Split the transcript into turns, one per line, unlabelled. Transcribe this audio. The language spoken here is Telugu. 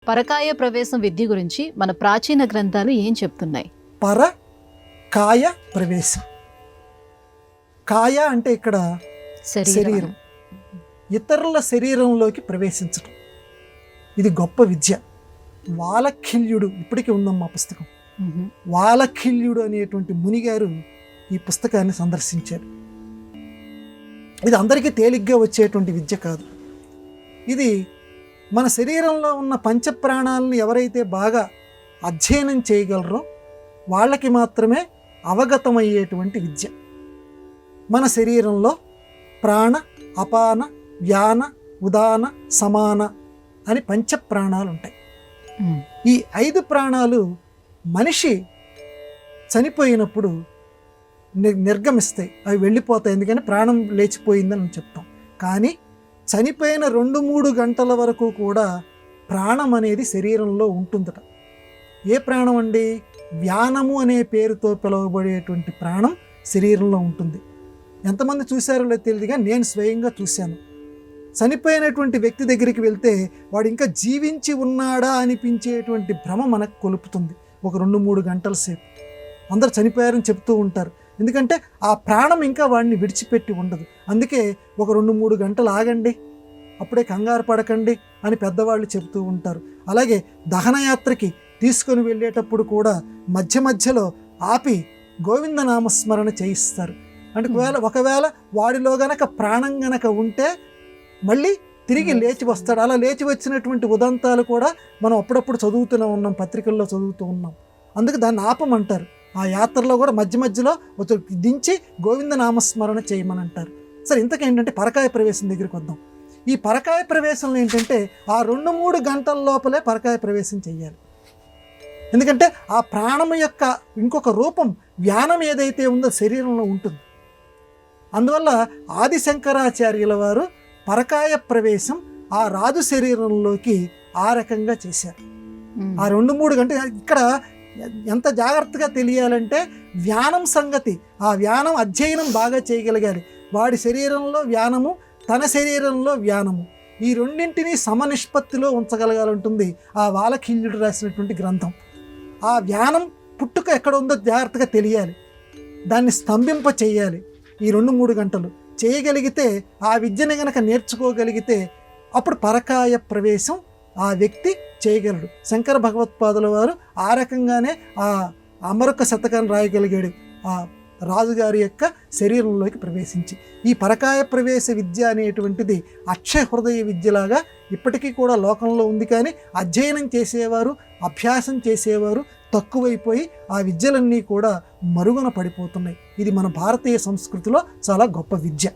పరకాయ ప్రవేశం విద్య గురించి మన ప్రాచీన గ్రంథాలు ఏం చెప్తున్నాయి?
కాయ ప్రవేశం. కాయ అంటే ఇక్కడ శరీరం, ఇతరుల శరీరంలోకి ప్రవేశించడం. ఇది గొప్ప విద్య. వాలఖిల్యుడు, ఇప్పటికీ ఉందమ్మా పుస్తకం. వాలఖిల్యుడు అనేటువంటి మునిగారు ఈ పుస్తకాన్ని సందర్శించారు. ఇది అందరికీ తేలిగ్గా వచ్చేటువంటి విద్య కాదు. ఇది మన శరీరంలో ఉన్న పంచప్రాణాలను ఎవరైతే బాగా అధ్యయనం చేయగలరో వాళ్ళకి మాత్రమే అవగతమయ్యేటువంటి విద్య. మన శరీరంలో ప్రాణ, అపాన, వ్యాన, ఉదాన, సమాన అని పంచప్రాణాలు ఉంటాయి. ఈ 5 ప్రాణాలు మనిషి చనిపోయినప్పుడు నిర్గమిస్తాయి, అవి వెళ్ళిపోతాయి. ఎందుకని ప్రాణం లేచిపోయిందని చెప్తాం. కానీ చనిపోయిన 2-3 గంటల వరకు కూడా ప్రాణం అనేది శరీరంలో ఉంటుందట. ఏ ప్రాణం అండి? వ్యానము అనే పేరుతో పిలువబడేటువంటి ప్రాణం శరీరంలో ఉంటుంది. ఎంతమంది చూశారో లేదో తెలియదుగా నేను స్వయంగా చూశాను. చనిపోయినటువంటి వ్యక్తి దగ్గరికి వెళ్తే వాడు ఇంకా జీవించి ఉన్నాడా అనిపించేటువంటి భ్రమ మనకు కొలుపుతుంది. ఒక 2-3 గంటల సేపు అందరు చనిపోయారని చెప్తూ ఉంటారు. ఎందుకంటే ఆ ప్రాణం ఇంకా వాడిని విడిచిపెట్టి ఉండదు. అందుకే ఒక 2-3 గంటలు ఆగండి, అప్పుడే కంగారు పడకండి అని పెద్దవాళ్ళు చెబుతూ ఉంటారు. అలాగే దహనయాత్రకి తీసుకొని వెళ్ళేటప్పుడు కూడా మధ్య మధ్యలో ఆపి గోవిందనామస్మరణ చేయిస్తారు. అంటే ఒకవేళ వాడిలో గనక ప్రాణం గనక ఉంటే మళ్ళీ తిరిగి లేచి వస్తాడు. అలా లేచి వచ్చినటువంటి ఉదంతాలు కూడా మనం అప్పుడప్పుడు చదువుతూనే ఉన్నాం, పత్రికల్లో చదువుతూ ఉన్నాం. అందుకే దాన్ని ఆపమంటారు. ఆ యాత్రలో కూడా మధ్య మధ్యలో దించి గోవిందనామస్మరణ చేయమని అంటారు. సరే, ఇంతకేంటంటే పరకాయ ప్రవేశం దగ్గరికి వద్దాం. ఈ పరకాయ ప్రవేశంలో ఏంటంటే ఆ 2-3 గంటల లోపలే పరకాయ ప్రవేశం చెయ్యాలి. ఎందుకంటే ఆ ప్రాణం యొక్క ఇంకొక రూపం వ్యానం ఏదైతే ఉందో శరీరంలో ఉంటుంది. అందువల్ల ఆదిశంకరాచార్యుల వారు పరకాయ ప్రవేశం ఆ రాజు శరీరంలోకి ఆ రకంగా చేశారు. ఆ 2-3 గంటలు ఇక్కడ ఎంత జాగ్రత్తగా తెలియాలంటే వ్యానం సంగతి, ఆ వ్యానం అధ్యయనం బాగా చేయగలగాలి. వాడి శరీరంలో వ్యానము, తన శరీరంలో వ్యానము, ఈ రెండింటినీ సమనిష్పత్తిలో ఉంచగలగాలంటుంది ఆ వాలఖిల్యుడు రాసినటువంటి గ్రంథం. ఆ వ్యానం పుట్టుక ఎక్కడ ఉందో జాగ్రత్తగా తెలియాలి, దాన్ని స్తంభింప చేయాలి. ఈ 2-3 గంటలు చేయగలిగితే, ఆ విద్యని గనక నేర్చుకోగలిగితే అప్పుడు పరకాయ ప్రవేశం ఆ వ్యక్తి చేయగలడు. శంకర భగవత్పాదుల వారు ఆ రకంగానే ఆ అమరక శతకాన్ని రాయగలిగాడు ఆ రాజుగారి యొక్క శరీరంలోకి ప్రవేశించి. ఈ పరకాయ ప్రవేశ విద్య అనేటువంటిది అక్షయ హృదయ విద్యలాగా ఇప్పటికీ కూడా లోకంలో ఉంది. కానీ అధ్యయనం చేసేవారు, అభ్యాసం చేసేవారు తక్కువైపోయి ఆ విద్యలన్నీ కూడా మరుగున పడిపోతున్నాయి. ఇది మన భారతీయ సంస్కృతిలో చాలా గొప్ప విద్య.